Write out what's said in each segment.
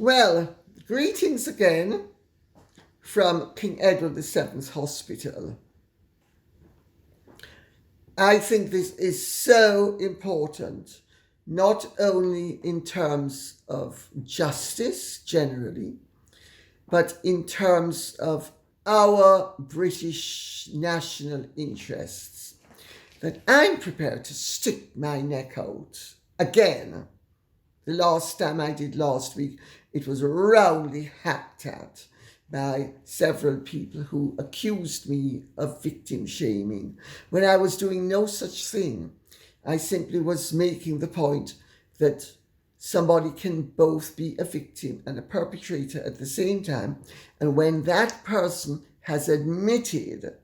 Well, greetings again from King Edward VII's Hospital. I think this is so important, not only in terms of justice generally, but in terms of our British national interests, that I'm prepared to stick my neck out again. The last time I did last week, it was roundly hacked at by several people who accused me of victim shaming when I was doing no such thing. I simply was making the point that somebody can both be a victim and a perpetrator at the same time. And when that person has admitted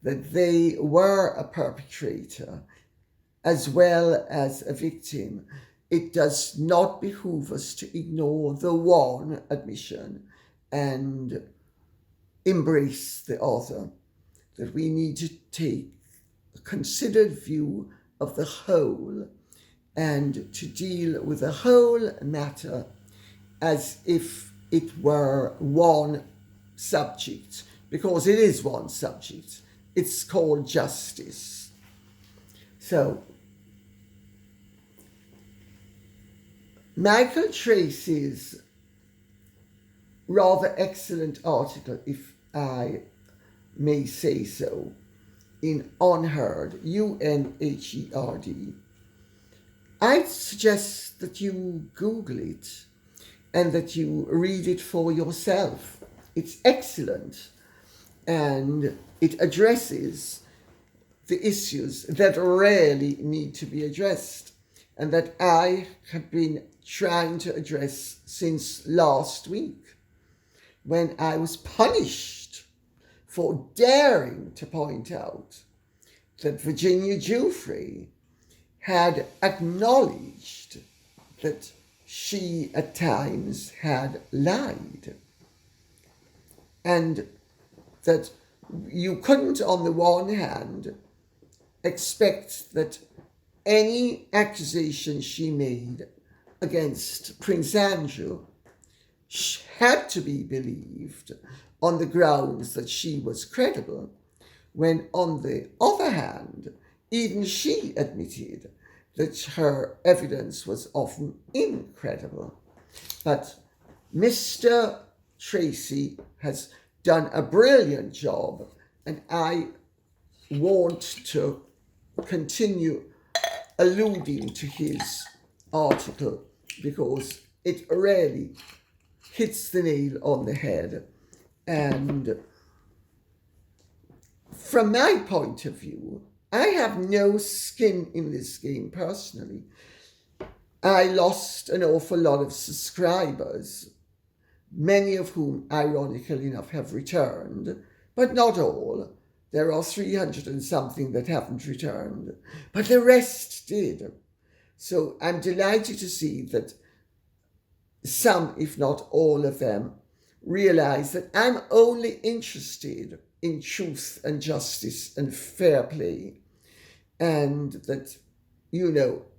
that they were a perpetrator as well as a victim, it does not behoove us to ignore the one admission and embrace the other, that we need to take a considered view of the whole and to deal with the whole matter as if it were one subject, because it is one subject. It's called justice. So, Michael Tracey's rather excellent article, if I may say so, in UnHerd, UnHerd. I'd suggest that you Google it and that you read it for yourself. It's excellent and it addresses the issues that rarely need to be addressed and that I have been trying to address since last week, when I was punished for daring to point out that Virginia Giuffre had acknowledged that she at times had lied, and that you couldn't, on the one hand, expect that any accusation she made against Prince Andrew had to be believed on the grounds that she was credible, when on the other hand, even she admitted that her evidence was often incredible. But Mr. Tracey has done a brilliant job, and I want to continue alluding to his article because it really hits the nail on the head. And from my point of view, I have no skin in this game personally. I lost an awful lot of subscribers, many of whom, ironically enough, have returned, but not all. There are 300 and something that haven't returned, but the rest did. So I'm delighted to see that some, if not all of them, realize that I'm only interested in truth and justice and fair play, and that,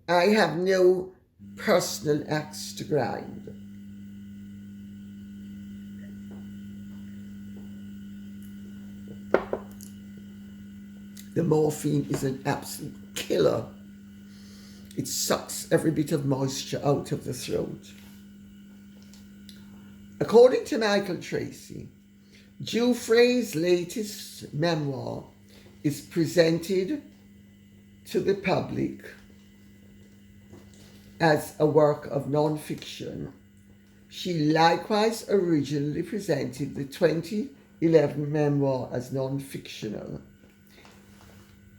I have no personal axe to grind. The morphine is an absolute killer. It sucks every bit of moisture out of the throat. According to Michael Tracey, Giuffre's latest memoir is presented to the public as a work of non-fiction. She likewise originally presented the 2011 memoir as non-fictional,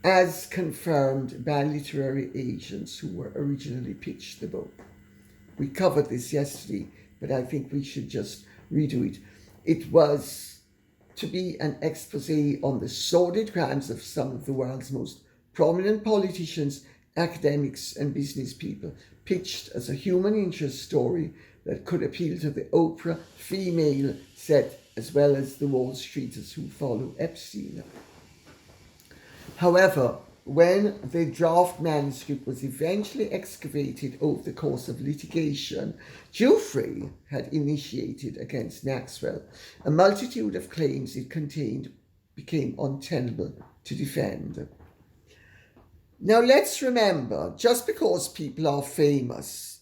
as confirmed by literary agents who were originally pitched the book. We covered this yesterday, but I think we should just redo it. It was to be an expose on the sordid crimes of some of the world's most prominent politicians, academics, and business people, pitched as a human interest story that could appeal to the Oprah female set as well as the Wall Streeters who follow Epstein. However, when the draft manuscript was eventually excavated over the course of litigation Giuffre had initiated against Maxwell, a multitude of claims it contained became untenable to defend. Now let's remember, just because people are famous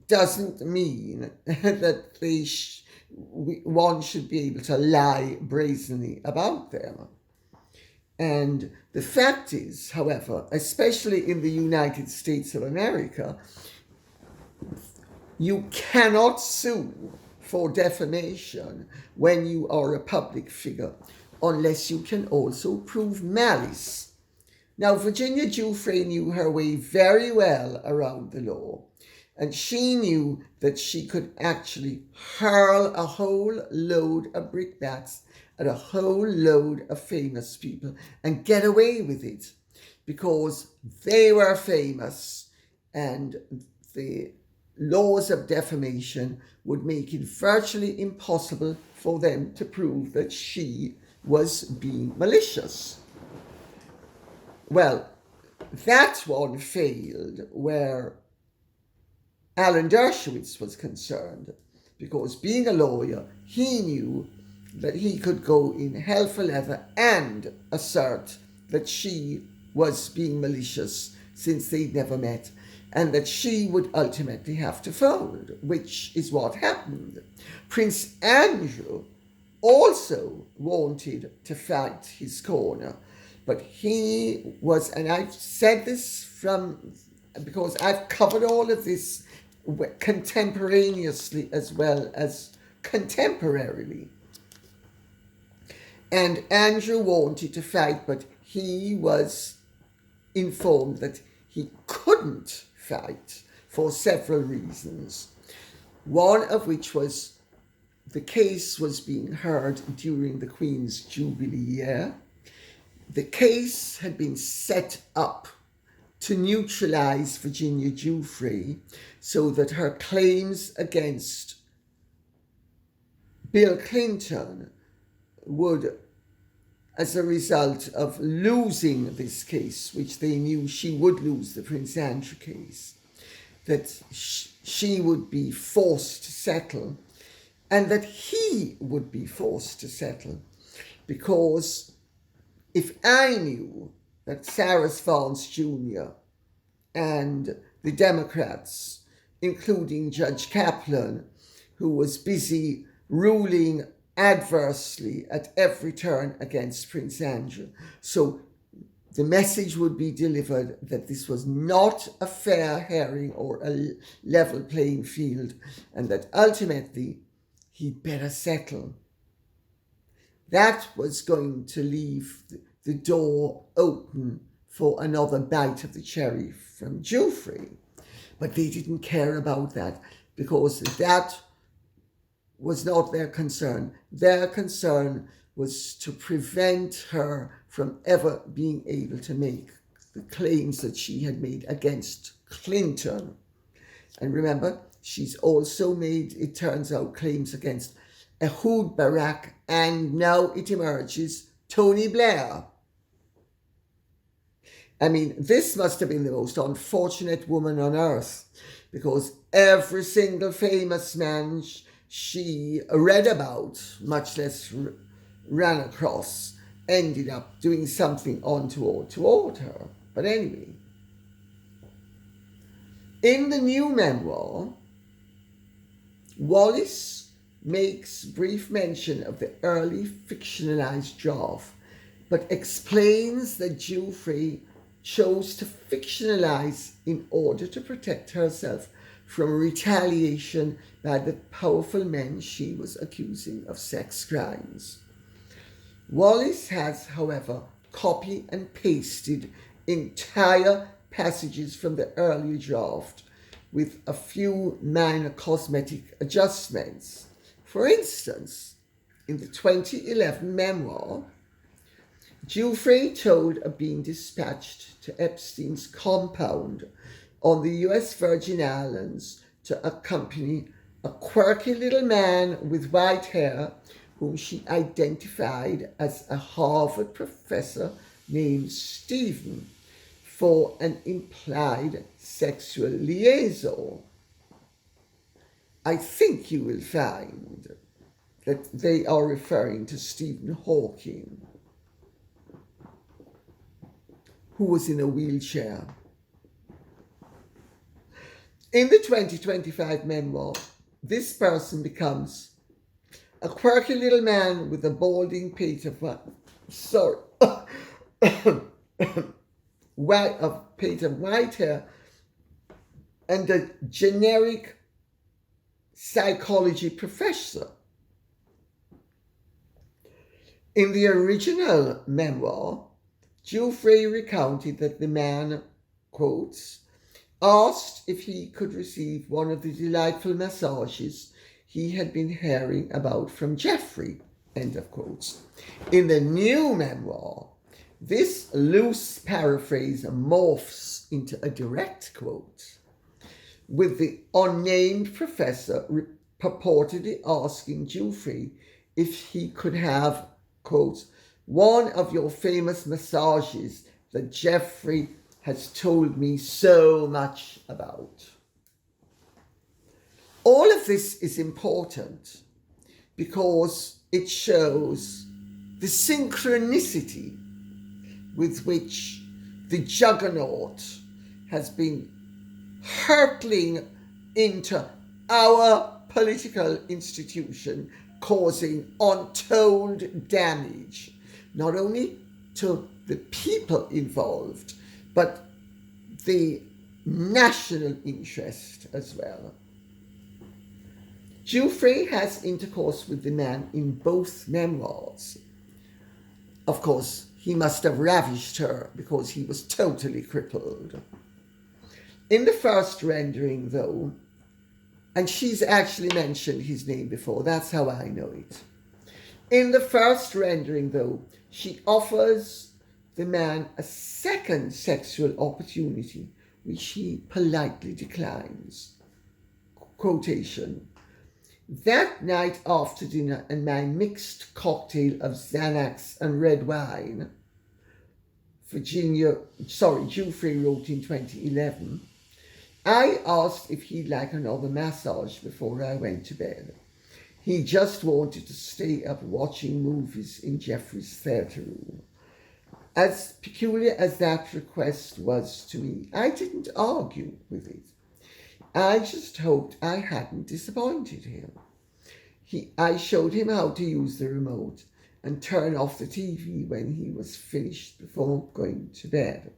doesn't mean that one should be able to lie brazenly about them. And the fact is, however, especially in the United States of America, you cannot sue for defamation when you are a public figure unless you can also prove malice. Now, Virginia Giuffre knew her way very well around the law, and she knew that she could actually hurl a whole load of brickbats at a whole load of famous people and get away with it because they were famous, and the laws of defamation would make it virtually impossible for them to prove that she was being malicious. Well, that one failed where Alan Dershowitz was concerned, because being a lawyer, he knew that he could go in hell for leather and assert that she was being malicious since they'd never met, and that she would ultimately have to fold, which is what happened. Prince Andrew also wanted to fight his corner, but he was, and I've said this because I've covered all of this contemporaneously as well as contemporarily. And Andrew wanted to fight, but he was informed that he couldn't fight for several reasons. One of which was the case was being heard during the Queen's Jubilee year. The case had been set up to neutralize Virginia Giuffre so that her claims against Bill Clinton would, as a result of losing this case, which they knew she would lose, the Prince Andrew case, that she would be forced to settle, and that he would be forced to settle. Because if I knew that Cyrus Vance Jr. and the Democrats, including Judge Kaplan, who was busy ruling adversely at every turn against Prince Andrew, so the message would be delivered that this was not a fair hearing or a level playing field, and that ultimately he'd better settle. That was going to leave the door open for another bite of the cherry from Giuffre. But they didn't care about that, because that was not their concern. Their concern was to prevent her from ever being able to make the claims that she had made against Clinton. And remember, she's also made, it turns out, claims against Ehud Barak, and now it emerges, Tony Blair. I mean, this must have been the most unfortunate woman on earth, because every single famous man she read about, much less ran across, ended up doing something untoward toward her. But anyway, in the new memoir, Wallace makes brief mention of the early fictionalized draft, but explains that Giuffre chose to fictionalize in order to protect herself from retaliation by the powerful men she was accusing of sex crimes. Wallace has, however, copy and pasted entire passages from the earlier draft with a few minor cosmetic adjustments. For instance, in the 2011 memoir, Giuffre told of being dispatched to Epstein's compound on the US Virgin Islands to accompany a quirky little man with white hair whom she identified as a Harvard professor named Stephen, for an implied sexual liaison. I think you will find that they are referring to Stephen Hawking, who was in a wheelchair. In the 2025 memoir, this person becomes a quirky little man with a balding pate of white hair and a generic psychology professor. In the original memoir, Giuffre recounted that the man, quotes, asked if he could receive one of the delightful massages he had been hearing about from Giuffre, end of quotes. In the new memoir, this loose paraphrase morphs into a direct quote, with the unnamed professor purportedly asking Giuffre if he could have, quote, one of your famous massages that Giuffre has told me so much about. All of this is important because it shows the synchronicity with which the juggernaut has been hurtling into our political institution, causing untold damage, not only to the people involved, but the national interest as well. Giuffre has intercourse with the man in both memoirs. Of course, he must have ravished her because he was totally crippled. In the first rendering, though, and she's actually mentioned his name before, that's how I know it. In the first rendering, though, she offers the man a second sexual opportunity, which he politely declines. Quotation, that night after dinner and my mixed cocktail of Xanax and red wine, Giuffre wrote in 2011, I asked if he'd like another massage before I went to bed. He just wanted to stay up watching movies in Giuffre's theatre room. As peculiar as that request was to me, I didn't argue with it. I just hoped I hadn't disappointed him. I showed him how to use the remote and turn off the TV when he was finished before going to bed.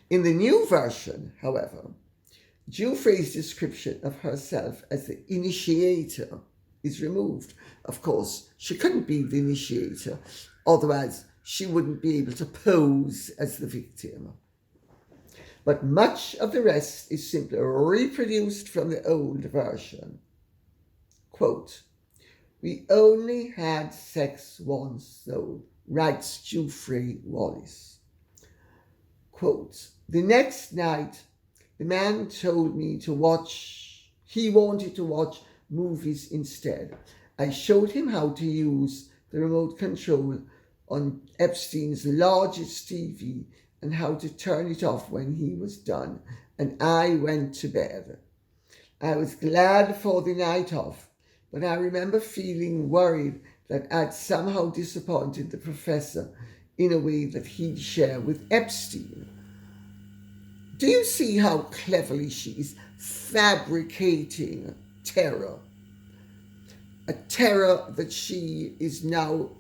In the new version, however, Giuffre's description of herself as the initiator is removed. Of course, she couldn't be the initiator, otherwise she wouldn't be able to pose as the victim. But much of the rest is simply reproduced from the old version. Quote, we only had sex once, though, writes Giuffre Wallis. Quote, the next night, the man told me he wanted to watch movies instead. I showed him how to use the remote control on Epstein's largest TV and how to turn it off when he was done, and I went to bed. I was glad for the night off, but I remember feeling worried that I'd somehow disappointed the professor in a way that he'd share with Epstein. Do you see how cleverly she is fabricating terror? A terror that she is now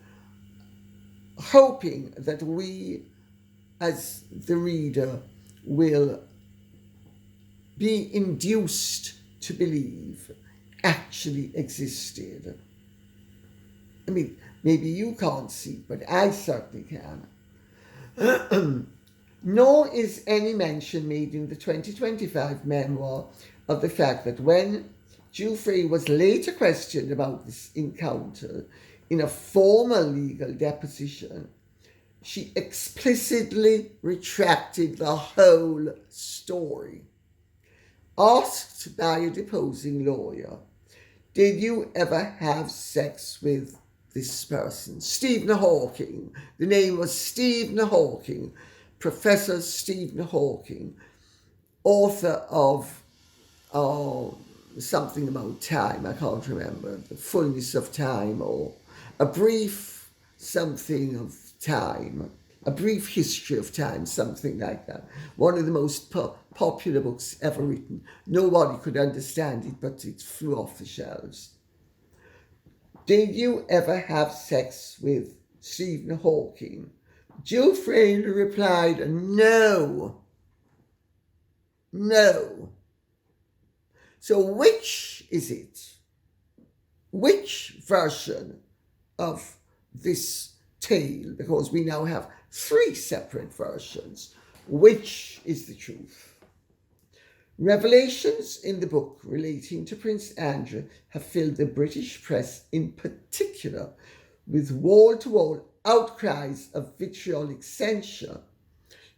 hoping that we, as the reader, will be induced to believe actually existed. I mean, maybe you can't see, but I certainly can. Nor is any mention made in the 2025 memoir of the fact that when Giuffre was later questioned about this encounter in a formal legal deposition, she explicitly retracted the whole story. Asked by a deposing lawyer, did you ever have sex with this person? Stephen Hawking. The name was Stephen Hawking, Professor Stephen Hawking, author of something about time, I can't remember, The Fullness of Time, or A Brief Something of Time, A Brief History of Time, something like that. One of the most popular books ever written. Nobody could understand it, but it flew off the shelves. Did you ever have sex with Stephen Hawking? Giuffre replied, no. No. So which is it? Which version of this tale, because we now have 3 separate versions, which is the truth? Revelations in the book relating to Prince Andrew have filled the British press in particular with wall-to-wall outcries of vitriolic censure.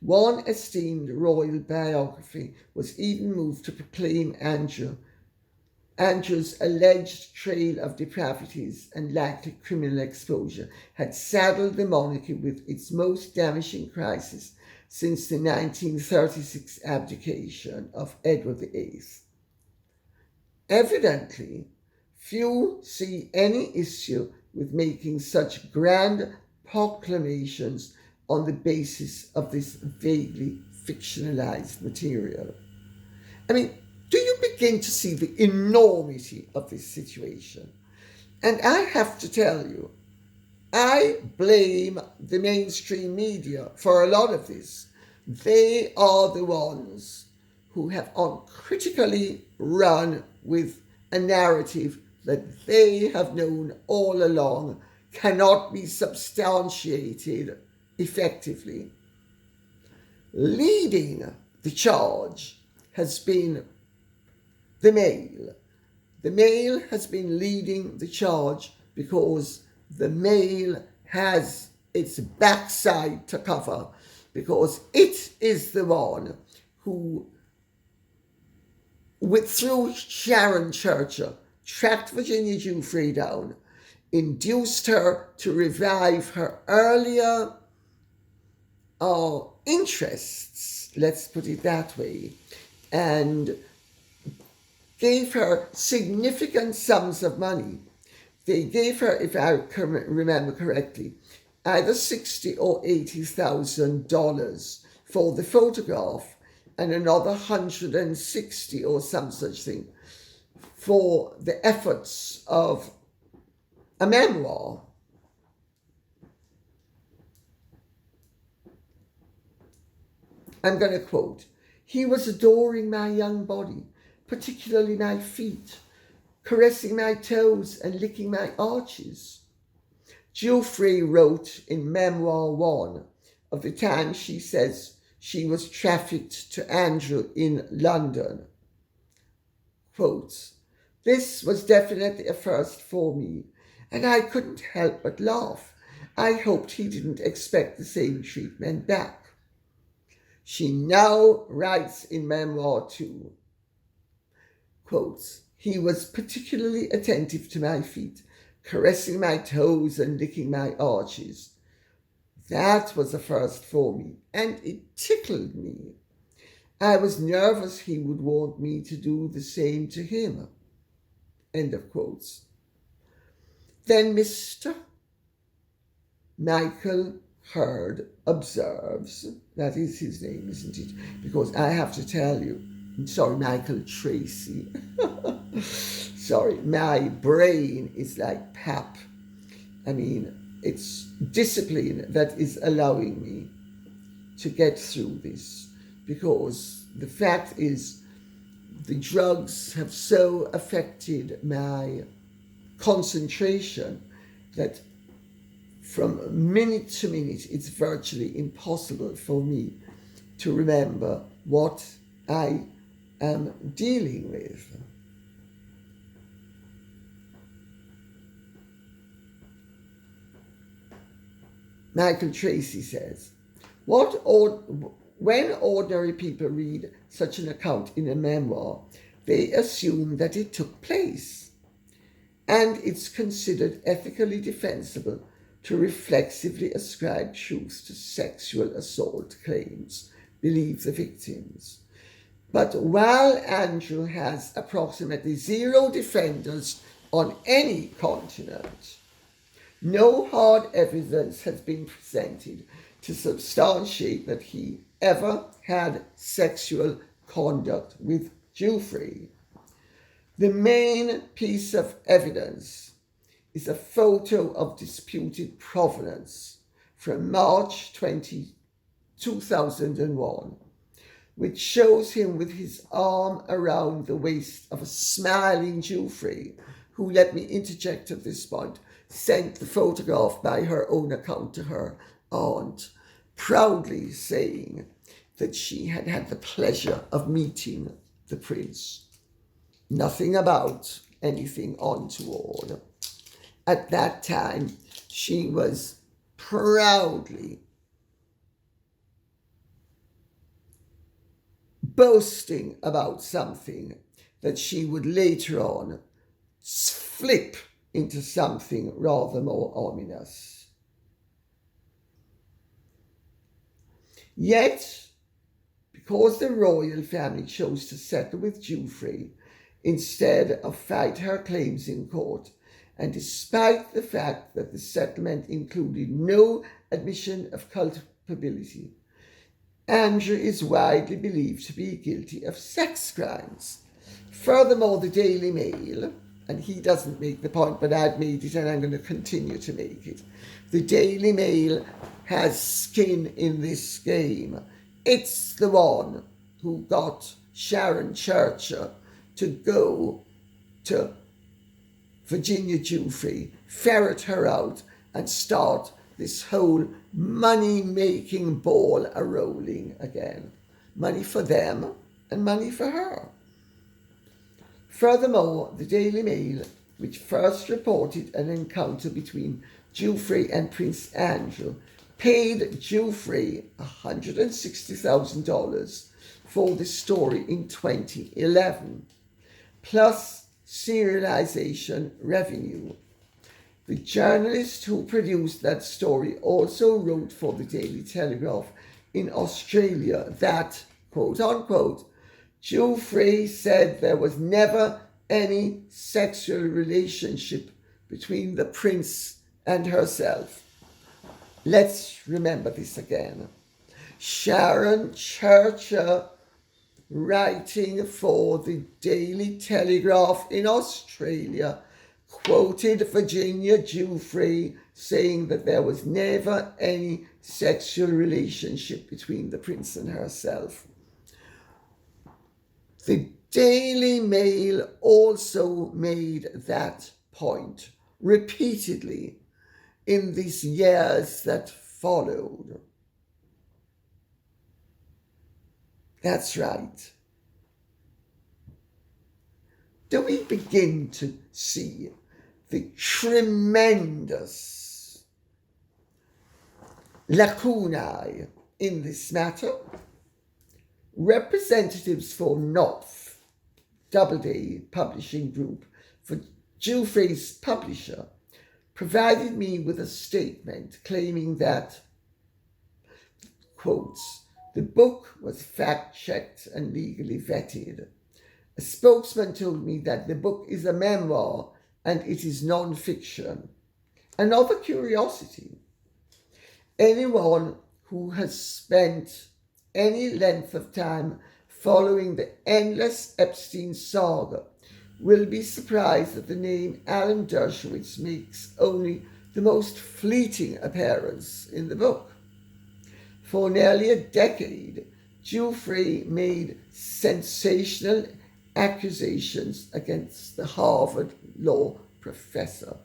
One esteemed royal biography was even moved to proclaim Andrew's alleged trail of depravities and likely criminal exposure had saddled the monarchy with its most damaging crisis since the 1936 abdication of Edward VIII. Evidently, few see any issue with making such grand proclamations on the basis of this vaguely fictionalized material. I mean, do you begin to see the enormity of this situation? And I have to tell you, I blame the mainstream media for a lot of this. They are the ones who have uncritically run with a narrative that they have known all along cannot be substantiated effectively. Leading the charge has been the Mail. The Mail has been leading the charge because the Mail has its backside to cover, because it is the one who, through Sharon Churchill, tracked Virginia Giuffre down, induced her to revive her earlier interests, let's put it that way, and gave her significant sums of money. They gave her, if I remember correctly, either $60,000 or $80,000 for the photograph, and another $160,000 or some such thing for the efforts of a memoir. I'm going to quote, "He was adoring my young body, particularly my feet, caressing my toes and licking my arches." Giuffre wrote in Memoir 1 of the time she says she was trafficked to Andrew in London. Quotes, "This was definitely a first for me, and I couldn't help but laugh. I hoped he didn't expect the same treatment back." She now writes in Memoir 2, quotes, "He was particularly attentive to my feet, caressing my toes and licking my arches. That was a first for me, and it tickled me. I was nervous he would want me to do the same to him." End of quotes. Then Mr. Michael Herd observes, that is his name, isn't it? Because I have to tell you, sorry, Michael Tracey. Sorry, my brain is like pap. I mean, it's discipline that is allowing me to get through this, because the fact is the drugs have so affected my concentration that from minute to minute it's virtually impossible for me to remember what I am dealing with. Michael Tracey says, when ordinary people read such an account in a memoir, they assume that it took place, and it's considered ethically defensible to reflexively ascribe truth to sexual assault claims, believe the victims. But while Andrew has approximately zero defenders on any continent, no hard evidence has been presented to substantiate that he ever had sexual conduct with Giuffre. The main piece of evidence is a photo of disputed provenance from March 2001, which shows him with his arm around the waist of a smiling Giuffre, who, let me interject at this point, sent the photograph by her own account to her aunt, proudly saying that she had had the pleasure of meeting the prince. Nothing about anything untoward. At that time, she was proudly boasting about something that she would later on flip into something rather more ominous. Yet, because the royal family chose to settle with Giuffre instead of fight her claims in court, and despite the fact that the settlement included no admission of culpability, Andrew is widely believed to be guilty of sex crimes. Furthermore, the Daily Mail, and he doesn't make the point, but I've made it and I'm going to continue to make it. The Daily Mail has skin in this game. It's the one who got Sharon Churcher to go to Virginia Giuffre, ferret her out, and start this whole money-making ball a-rolling again. Money for them and money for her. Furthermore, the Daily Mail, which first reported an encounter between Giuffre and Prince Andrew, paid Giuffre $160,000 for this story in 2011, plus serialization revenue. The journalist who produced that story also wrote for the Daily Telegraph in Australia that, quote unquote, Giuffre said there was never any sexual relationship between the prince and herself. Let's remember this again. Sharon Churcher, writing for the Daily Telegraph in Australia, quoted Virginia Giuffre saying that there was never any sexual relationship between the prince and herself. The Daily Mail also made that point repeatedly in these years that followed. That's right. Do we begin to see the tremendous lacunae in this matter? Representatives for North, Doubleday Publishing Group, for Giuffre's publisher, provided me with a statement claiming that, quotes, the book was fact-checked and legally vetted. A spokesman told me that the book is a memoir and it is non-fiction. Another curiosity, anyone who has spent any length of time following the endless Epstein saga will be surprised that the name Alan Dershowitz makes only the most fleeting appearance in the book. For nearly a decade, Giuffre made sensational accusations against the Harvard law professor,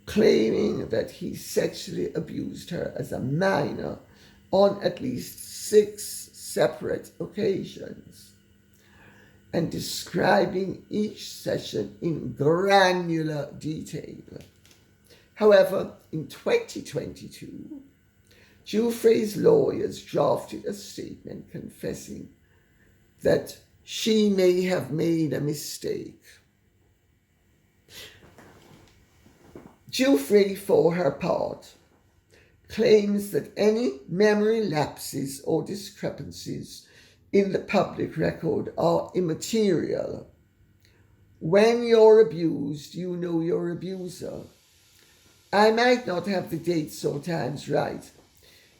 claiming that he sexually abused her as a minor on at least 6 separate occasions, and describing each session in granular detail. However, in 2022, Giuffre's lawyers drafted a statement confessing that she may have made a mistake. Giuffre, for her part, claims that any memory lapses or discrepancies in the public record are immaterial. When you're abused, you know your abuser. I might not have the dates or times right,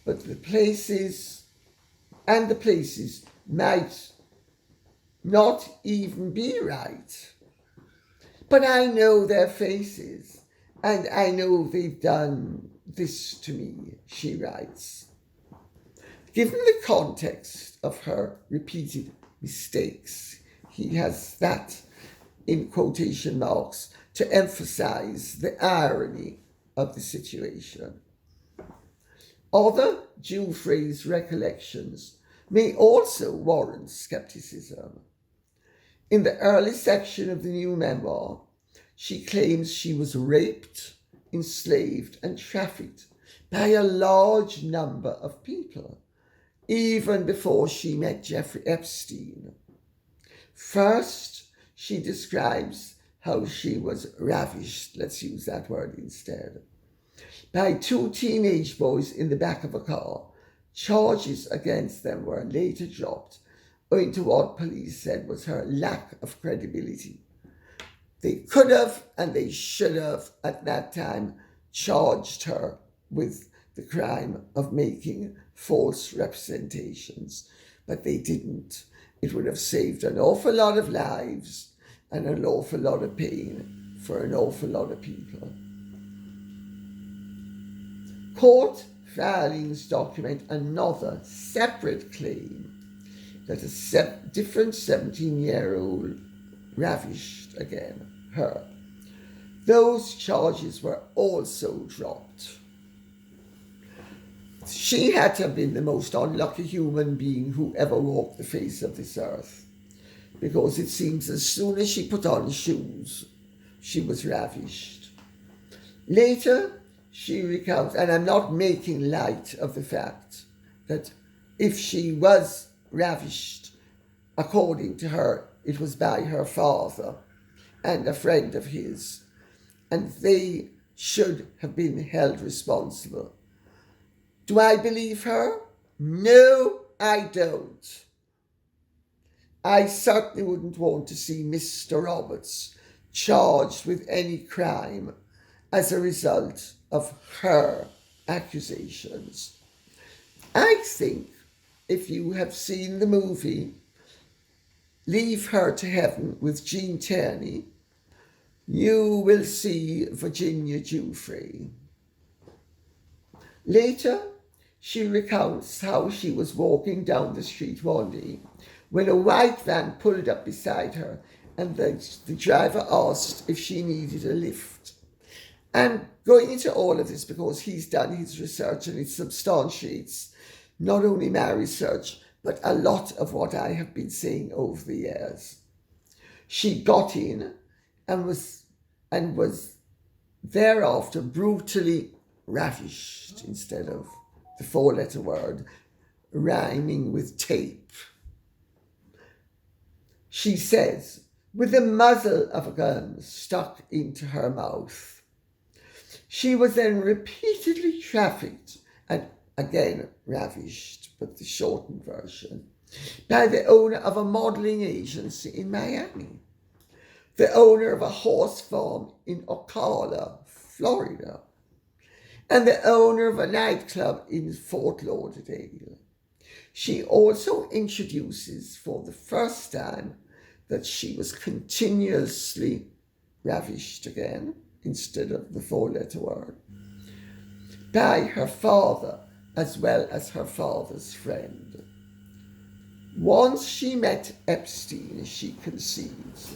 but the places might not even be right. But I know their faces, and I know they've done this to me, she writes. Given the context of her repeated mistakes, he has that in quotation marks to emphasize the irony of the situation. Other Giuffre's recollections may also warrant skepticism. In the early section of the new memoir, she claims she was raped, enslaved, and trafficked by a large number of people, even before she met Jeffrey Epstein. First, she describes how she was ravished, let's use that word instead, by two teenage boys in the back of a car. Charges against them were later dropped owing to what police said was her lack of credibility. They could have and they should have at that time charged her with the crime of making false representations, but they didn't. It would have saved an awful lot of lives and an awful lot of pain for an awful lot of people. Court filings document another separate claim that a different 17-year-old ravished again her. Those charges were also dropped. She had to have been the most unlucky human being who ever walked the face of this earth, because it seems as soon as she put on shoes, she was ravished. Later, she recounts, and I'm not making light of the fact that if she was ravished, according to her, it was by her father and a friend of his, and they should have been held responsible. Do I believe her? No, I don't. I certainly wouldn't want to see Mr. Roberts charged with any crime as a result of her accusations. I think if you have seen the movie Leave Her to Heaven with Gene Tierney, you will see Virginia Giuffre. Later, she recounts how she was walking down the street one day when a white van pulled up beside her and the driver asked if she needed a lift. I'm going into all of this because he's done his research and it substantiates not only my research, but a lot of what I have been saying over the years. She got in and was thereafter brutally ravished, instead of the four-letter word rhyming with tape. She says, with the muzzle of a gun stuck into her mouth. She was then repeatedly trafficked and again ravished, but the shortened version, by the owner of a modeling agency in Miami, the owner of a horse farm in Ocala, Florida, and the owner of a nightclub in Fort Lauderdale. She also introduces for the first time that she was continuously ravished again, instead of the four-letter word, by her father as well as her father's friend. Once she met Epstein, she concedes,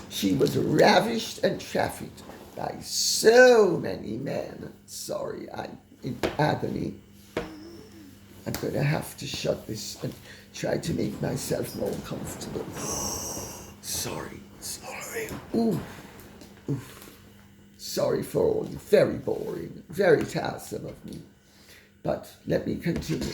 she was ravished and trafficked by so many men. Sorry, I'm in agony. I'm going to have to shut this and try to make myself more comfortable. Sorry. Ooh. Sorry for all. Very boring, very tiresome of me. But let me continue.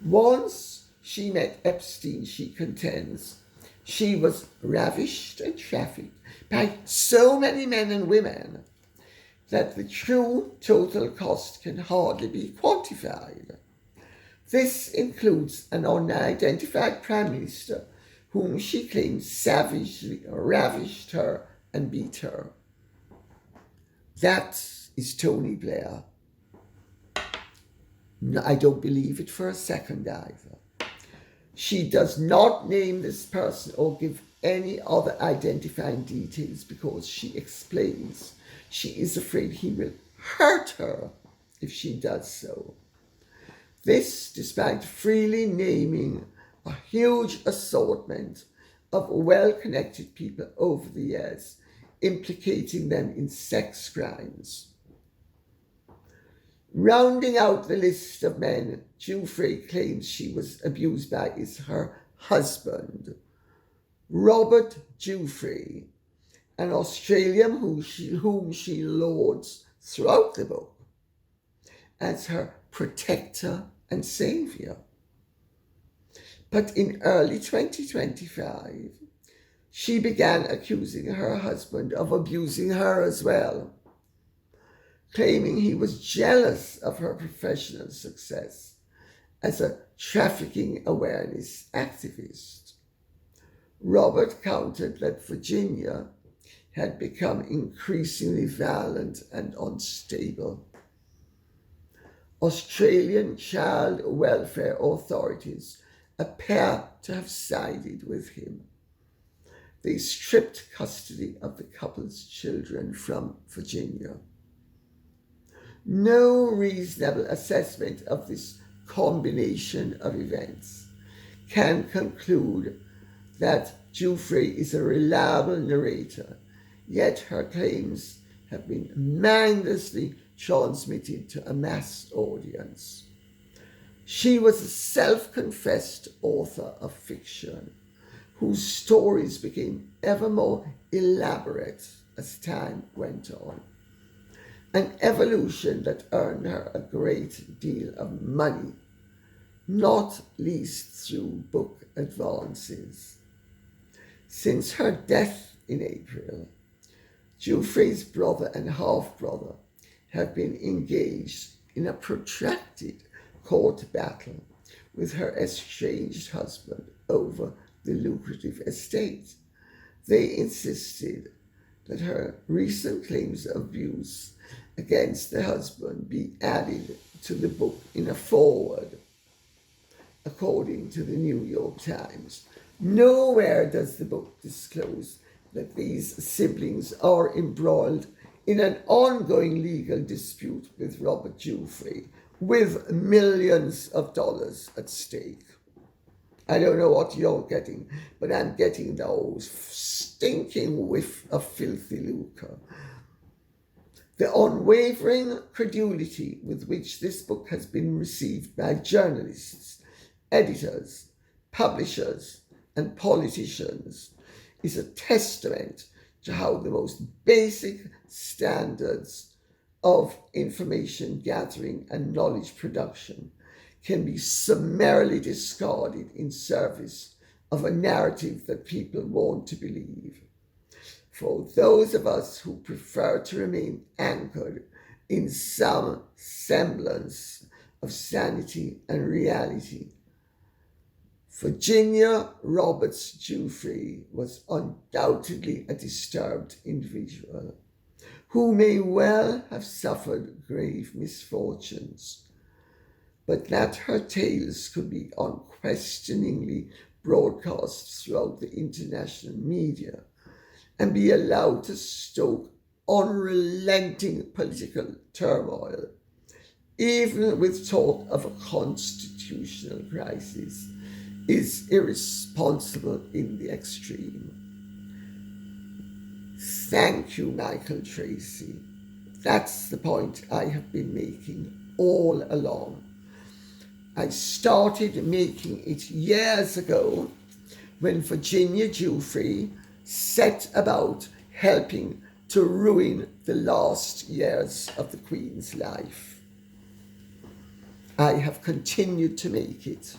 Once she met Epstein, she contends, she was ravished and trafficked by so many men and women that the true total cost can hardly be quantified. This includes an unidentified Prime Minister whom she claims savagely ravished her and beat her. That is Tony Blair. No, I don't believe it for a second either. She does not name this person or give any other identifying details because she explains she is afraid he will hurt her if she does so. This despite freely naming a huge assortment of well-connected people over the years, implicating them in sex crimes. Rounding out the list of men Giuffre claims she was abused by is her husband, Robert Giuffre, an Australian whom she lauds throughout the book as her protector and saviour. But in early 2025, she began accusing her husband of abusing her as well, claiming he was jealous of her professional success as a trafficking awareness activist. Robert countered that Virginia had become increasingly violent and unstable. Australian child welfare authorities appear to have sided with him. They stripped custody of the couple's children from Virginia. No reasonable assessment of this combination of events can conclude that Giuffre is a reliable narrator, yet her claims have been mindlessly transmitted to a mass audience. She was a self-confessed author of fiction whose stories became ever more elaborate as time went on, an evolution that earned her a great deal of money, not least through book advances. Since her death in April, Giuffre's brother and half-brother have been engaged in a protracted court battle with her estranged husband over the lucrative estate. They insisted that her recent claims of abuse against the husband be added to the book in a foreword, according to the New York Times. Nowhere does the book disclose that these siblings are embroiled in an ongoing legal dispute with Robert Giuffre, with millions of dollars at stake. I don't know what you're getting, but I'm getting those stinking whiff of filthy lucre. The unwavering credulity with which this book has been received by journalists, editors, publishers, and politicians is a testament to how the most basic standards of information gathering and knowledge production can be summarily discarded in service of a narrative that people want to believe. For those of us who prefer to remain anchored in some semblance of sanity and reality, Virginia Roberts Giuffre was undoubtedly a disturbed individual who may well have suffered grave misfortunes, but that her tales could be unquestioningly broadcast throughout the international media and be allowed to stoke unrelenting political turmoil, even with talk of a constitutional crisis, is irresponsible in the extreme. Thank you, Michael Tracey. That's the point I have been making all along. I started making it years ago when Virginia Giuffre set about helping to ruin the last years of the Queen's life. I have continued to make it,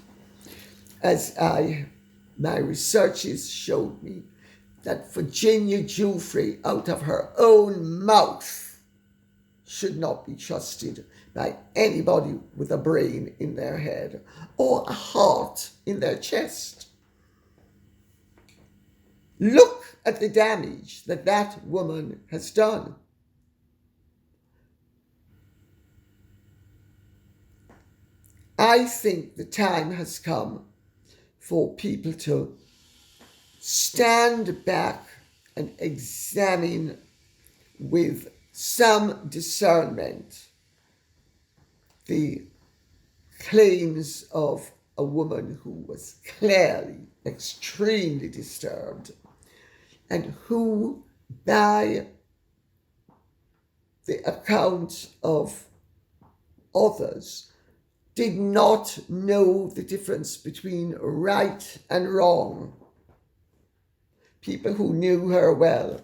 as my researches showed me that Virginia Giuffre, out of her own mouth, should not be trusted by anybody with a brain in their head or a heart in their chest. Look at the damage that that woman has done. I think the time has come for people to stand back and examine with some discernment the claims of a woman who was clearly extremely disturbed and who, by the account of others, did not know the difference between right and wrong. People who knew her well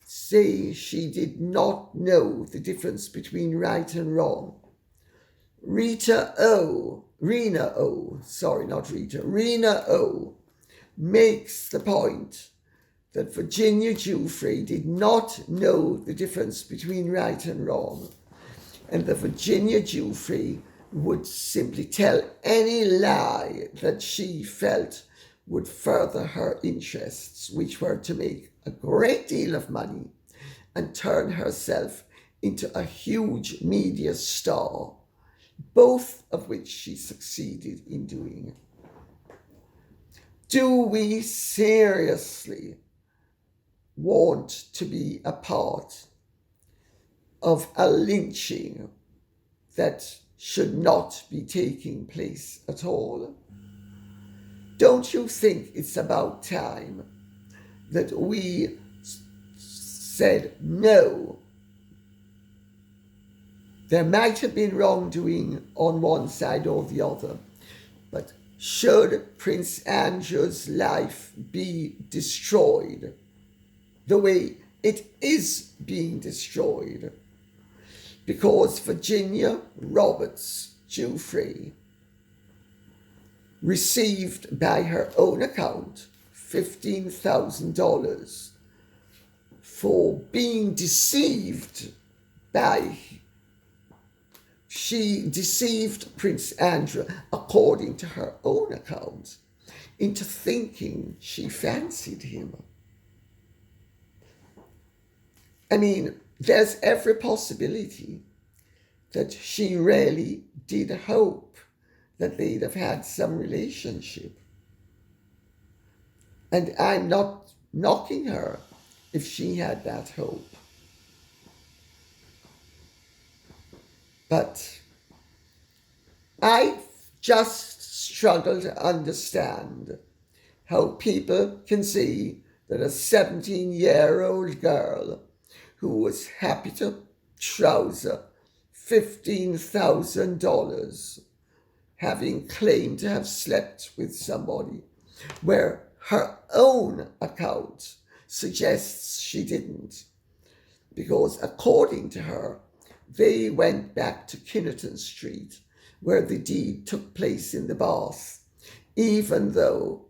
say she did not know the difference between right and wrong. Rena O makes the point that Virginia Giuffre did not know the difference between right and wrong, and that Virginia Giuffre would simply tell any lie that she felt would further her interests, which were to make a great deal of money and turn herself into a huge media star, both of which she succeeded in doing. Do we seriously want to be a part of a lynching that should not be taking place at all? Don't you think it's about time that we said no? There might have been wrongdoing on one side or the other, but should Prince Andrew's life be destroyed the way it is being destroyed because Virginia Roberts Giuffre received, by her own account, $15,000 for being deceived by... She deceived Prince Andrew, according to her own account, into thinking she fancied him. I mean, there's every possibility that she really did hope that they'd have had some relationship. And I'm not knocking her if she had that hope. But I just struggle to understand how people can see that a 17-year-old girl who was happy to trouser $15,000 having claimed to have slept with somebody, where her own account suggests she didn't, because according to her, they went back to Kinnerton Street, where the deed took place in the bath, even though,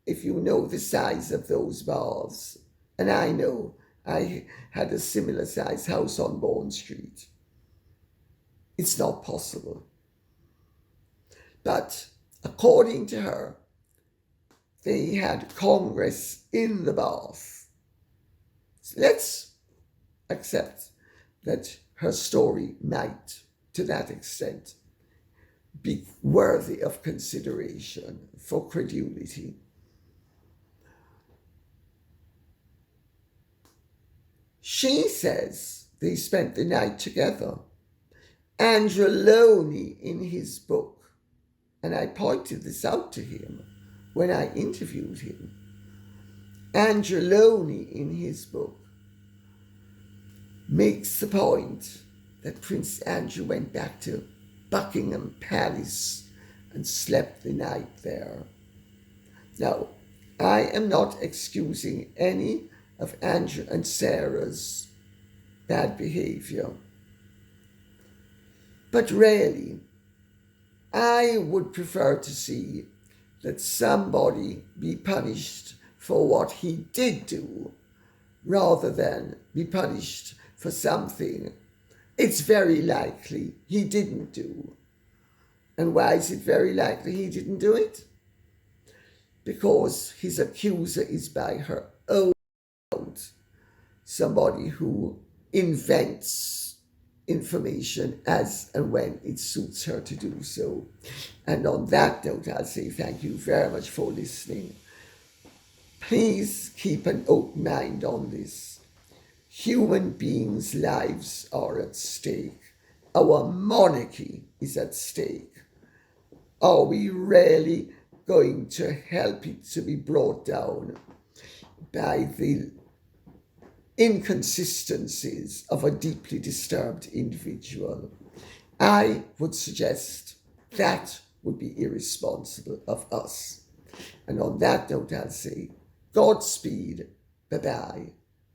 if you know the size of those baths, and I know I had a similar size house on Bourne Street, it's not possible. But according to her, they had Congress in the bath. So let's accept that her story might, to that extent, be worthy of consideration for credulity. She says they spent the night together. Andrew Loney, in his book, and I pointed this out to him when I interviewed him, Andrew Loney, in his book, makes the point that Prince Andrew went back to Buckingham Palace and slept the night there. Now, I am not excusing any of Andrew and Sarah's bad behavior, but really, I would prefer to see that somebody be punished for what he did do, rather than be punished for something it's very likely he didn't do. And why is it very likely he didn't do it? Because his accuser is by her own somebody who invents information as and when it suits her to do so. And on that note, I'll say thank you very much for listening. Please keep an open mind on this. Human beings' lives are at stake. Our monarchy is at stake. Are we really going to help it to be brought down by the inconsistencies of a deeply disturbed individual? I would suggest that would be irresponsible of us. And on that note, I'll say Godspeed. Bye-bye.